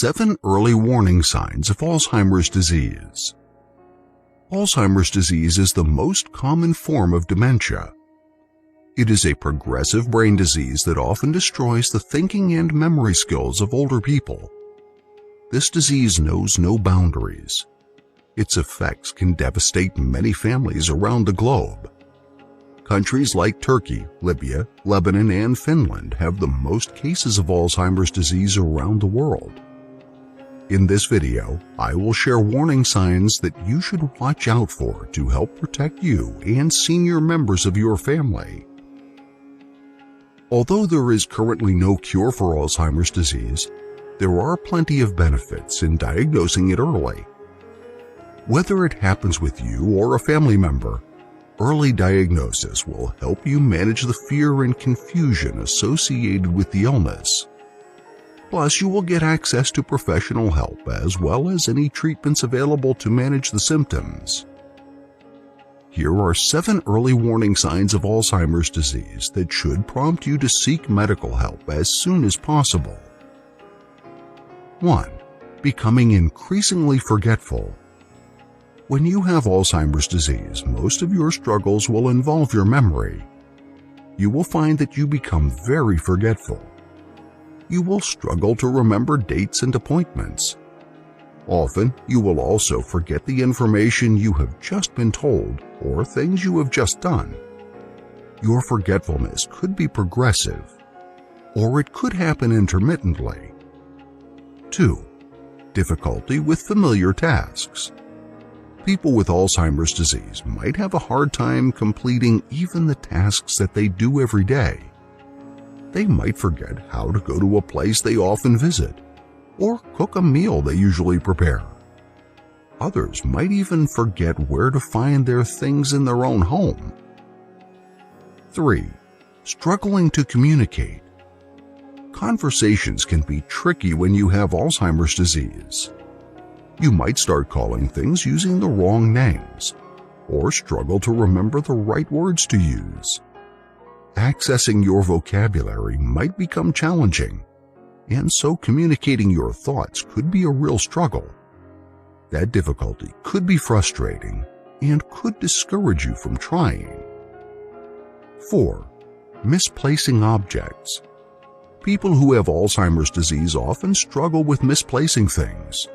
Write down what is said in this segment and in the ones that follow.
7 early warning signs of Alzheimer's disease. Alzheimer's disease is the most common form of dementia. It is a progressive brain disease that often destroys the thinking and memory skills of older people. This disease knows no boundaries. Its effects can devastate many families around the globe. Countries like Turkey, Libya, Lebanon, and Finland have the most cases of Alzheimer's disease around the world. In this video, I will share warning signs that you should watch out for to help protect you and senior members of your family. Although there is currently no cure for Alzheimer's disease, there are plenty of benefits in diagnosing it early. Whether it happens with you or a family member, early diagnosis will help you manage the fear and confusion associated with the illness. Plus, you will get access to professional help as well as any treatments available to manage the symptoms. Here are 7 early warning signs of Alzheimer's disease that should prompt you to seek medical help as soon as possible. 1. Becoming increasingly forgetful. When you have Alzheimer's disease, most of your struggles will involve your memory. You will find that you become very forgetful. You will struggle to remember dates and appointments. Often, you will also forget the information you have just been told or things you have just done. Your forgetfulness could be progressive, or it could happen intermittently. 2. Difficulty with familiar tasks. People with Alzheimer's disease might have a hard time completing even the tasks that they do every day. They might forget how to go to a place they often visit, or cook a meal they usually prepare. Others might even forget where to find their things in their own home. 3. Struggling to communicate. Conversations can be tricky when you have Alzheimer's disease. You might start calling things using the wrong names, or struggle to remember the right words to use. Accessing your vocabulary might become challenging, and so communicating your thoughts could be a real struggle. That difficulty could be frustrating and could discourage you from trying. 4. Misplacing objects. People who have Alzheimer's disease often struggle with misplacing things.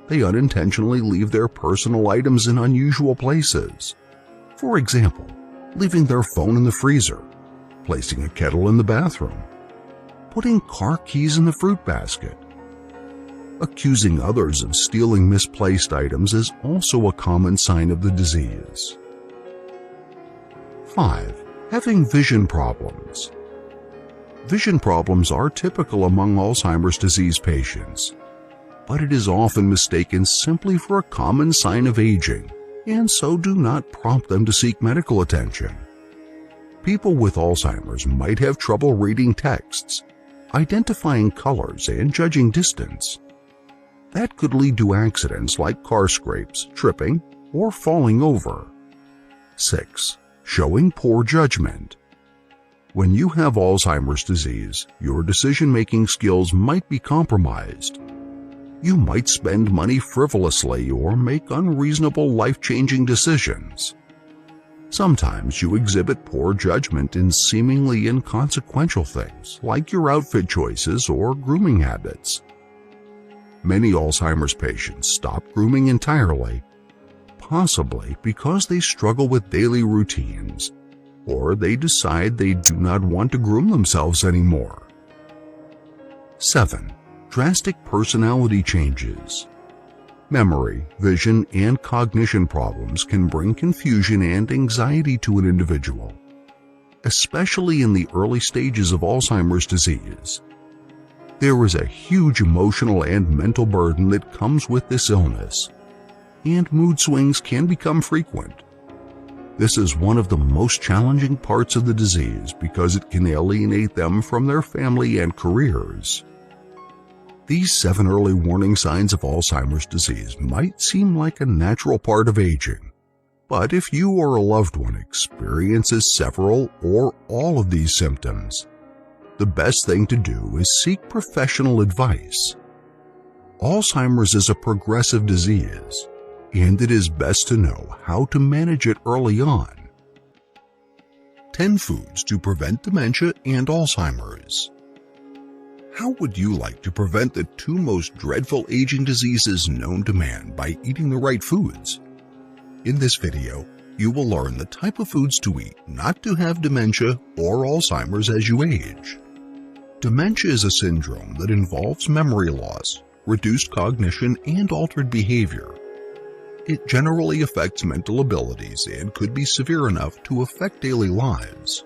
They unintentionally leave their personal items in unusual places. For example, leaving their phone in the freezer, placing a kettle in the bathroom, putting car keys in the fruit basket. Accusing others of stealing misplaced items is also a common sign of the disease. 5. Having vision problems. Vision problems are typical among Alzheimer's disease patients, but it is often mistaken simply for a common sign of aging, and so do not prompt them to seek medical attention. People with Alzheimer's might have trouble reading texts, identifying colors, and judging distance. That could lead to accidents like car scrapes, tripping, or falling over. 6. Showing poor judgment. When you have Alzheimer's disease, your decision-making skills might be compromised. You might spend money frivolously or make unreasonable life-changing decisions. Sometimes you exhibit poor judgment in seemingly inconsequential things like your outfit choices or grooming habits. Many Alzheimer's patients stop grooming entirely, possibly because they struggle with daily routines, or they decide they do not want to groom themselves anymore. 7. Drastic personality changes. Memory, vision, and cognition problems can bring confusion and anxiety to an individual, especially in the early stages of Alzheimer's disease. There is a huge emotional and mental burden that comes with this illness, and mood swings can become frequent. This is one of the most challenging parts of the disease because it can alienate them from their family and careers. These 7 early warning signs of Alzheimer's disease might seem like a natural part of aging, but if you or a loved one experiences several or all of these symptoms, the best thing to do is seek professional advice. Alzheimer's is a progressive disease, and it is best to know how to manage it early on. 10 foods to prevent dementia and Alzheimer's. How would you like to prevent the two most dreadful aging diseases known to man by eating the right foods? In this video, you will learn the type of foods to eat not to have dementia or Alzheimer's as you age. Dementia is a syndrome that involves memory loss, reduced cognition, and altered behavior. It generally affects mental abilities and could be severe enough to affect daily lives.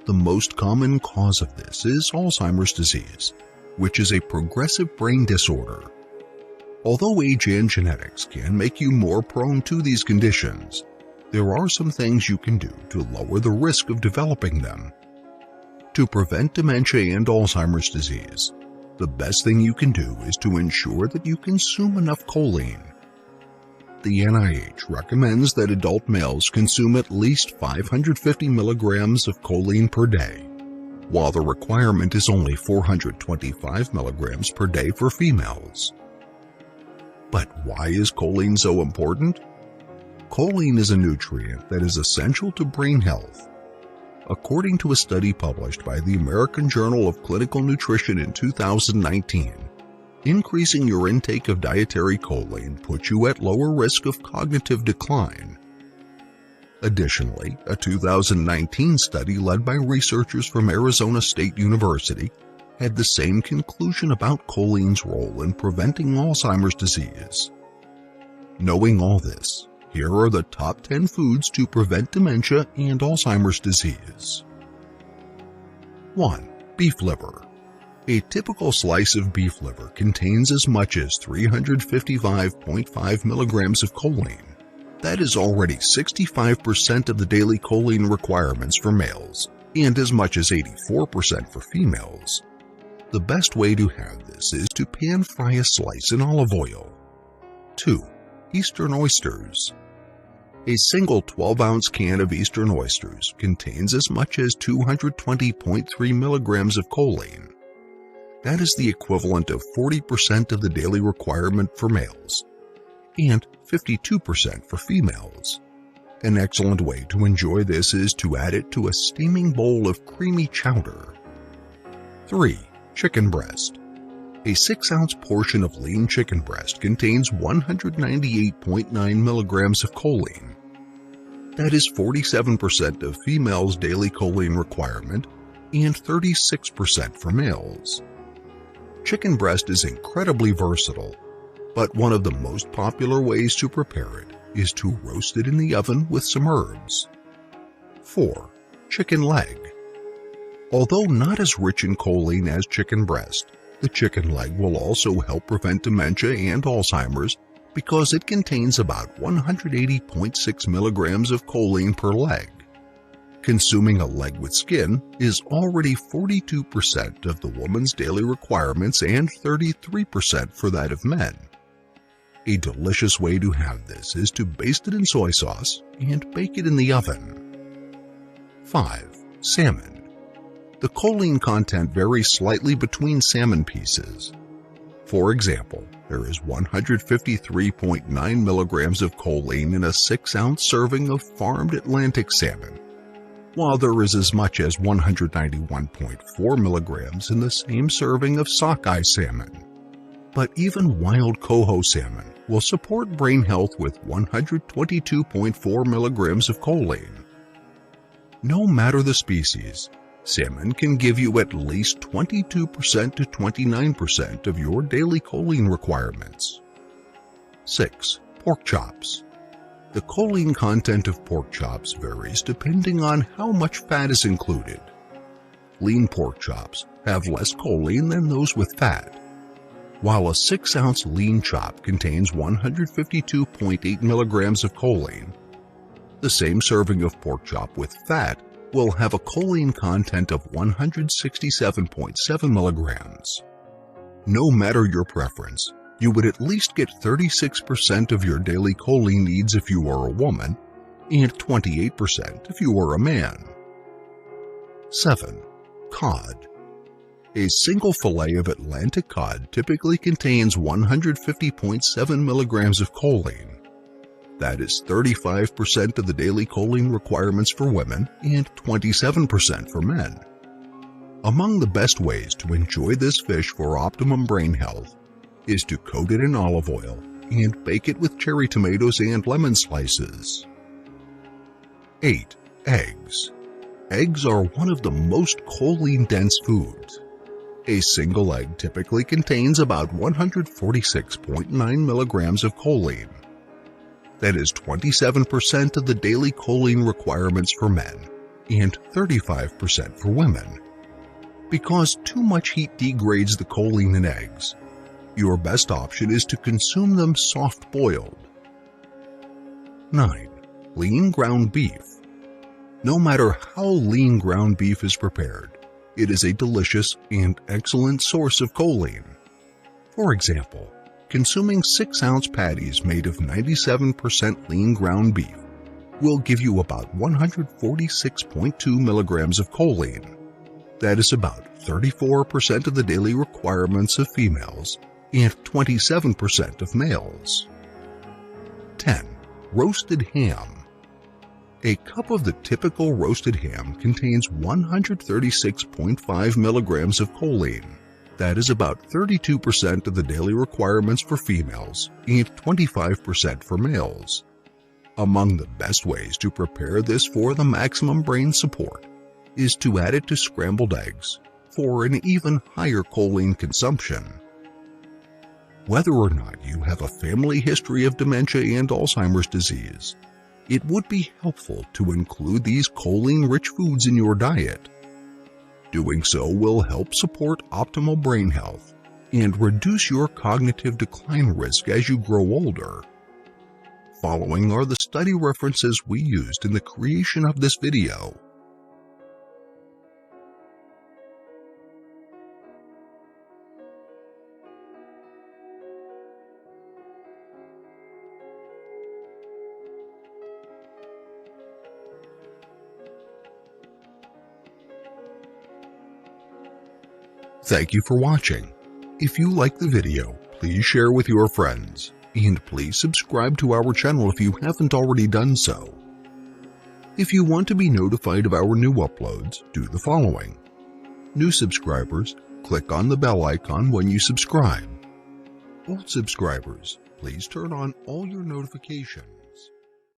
The most common cause of this is Alzheimer's disease, which is a progressive brain disorder. Although age and genetics can make you more prone to these conditions, there are some things you can do to lower the risk of developing them. To prevent dementia and Alzheimer's disease, the best thing you can do is to ensure that you consume enough choline. The NIH recommends that adult males consume at least 550 milligrams of choline per day, while the requirement is only 425 milligrams per day for females. But why is choline so important? Choline is a nutrient that is essential to brain health. According to a study published by the American Journal of Clinical Nutrition in 2019, increasing your intake of dietary choline puts you at lower risk of cognitive decline. Additionally, a 2019 study led by researchers from Arizona State University had the same conclusion about choline's role in preventing Alzheimer's disease. Knowing all this, here are the top 10 foods to prevent dementia and Alzheimer's disease. 1. Beef liver. A typical slice of beef liver contains as much as 355.5 milligrams of choline. That is already 65% of the daily choline requirements for males, and as much as 84% for females. The best way to have this is to pan fry a slice in olive oil. 2. Eastern oysters. A single 12-ounce can of Eastern oysters contains as much as 220.3 milligrams of choline. That is the equivalent of 40% of the daily requirement for males, and 52% for females. An excellent way to enjoy this is to add it to a steaming bowl of creamy chowder. 3. Chicken breast. A 6-ounce portion of lean chicken breast contains 198.9 milligrams of choline. That is 47% of females' daily choline requirement and 36% for males. Chicken breast is incredibly versatile, but one of the most popular ways to prepare it is to roast it in the oven with some herbs. 4. Chicken leg. Although not as rich in choline as chicken breast, the chicken leg will also help prevent dementia and Alzheimer's because it contains about 180.6 milligrams of choline per leg. Consuming a leg with skin is already 42% of the woman's daily requirements and 33% for that of men. A delicious way to have this is to baste it in soy sauce and bake it in the oven. 5. Salmon. The choline content varies slightly between salmon pieces. For example, there is 153.9 milligrams of choline in a 6-ounce serving of farmed Atlantic salmon, while there is as much as 191.4 milligrams in the same serving of sockeye salmon. But even wild coho salmon will support brain health with 122.4 milligrams of choline. No matter the species, salmon can give you at least 22% to 29% of your daily choline requirements. 6. Pork chops. The choline content of pork chops varies depending on how much fat is included. Lean pork chops have less choline than those with fat. While a 6-ounce lean chop contains 152.8 milligrams of choline, the same serving of pork chop with fat will have a choline content of 167.7 milligrams. No matter your preference, you would at least get 36% of your daily choline needs if you are a woman, and 28% if you are a man. 7. Cod. A single fillet of Atlantic cod typically contains 150.7 milligrams of choline. That is 35% of the daily choline requirements for women and 27% for men. Among the best ways to enjoy this fish for optimum brain health is to coat it in olive oil and bake it with cherry tomatoes and lemon slices. 8. Eggs. Eggs are one of the most choline-dense foods. A single egg typically contains about 146.9 milligrams of choline. That is 27% of the daily choline requirements for men and 35% for women. Because too much heat degrades the choline in eggs, your best option is to consume them soft-boiled. 9. Lean ground beef. No matter how lean ground beef is prepared, it is a delicious and excellent source of choline. For example, consuming 6-ounce patties made of 97% lean ground beef will give you about 146.2 milligrams of choline. That is about 34% of the daily requirements of females and 27% of males. 10. Roasted ham. A cup of the typical roasted ham contains 136.5 milligrams of choline. That is about 32% of the daily requirements for females and 25% for males. Among the best ways to prepare this for the maximum brain support is to add it to scrambled eggs for an even higher choline consumption. Whether or not you have a family history of dementia and Alzheimer's disease, it would be helpful to include these choline-rich foods in your diet. Doing so will help support optimal brain health and reduce your cognitive decline risk as you grow older. Following are the study references we used in the creation of this video. Thank you for watching. If you like the video, please share with your friends, and please subscribe to our channel if you haven't already done so. If you want to be notified of our new uploads, do the following. New subscribers, click on the bell icon when you subscribe. Old subscribers, please turn on all your notifications.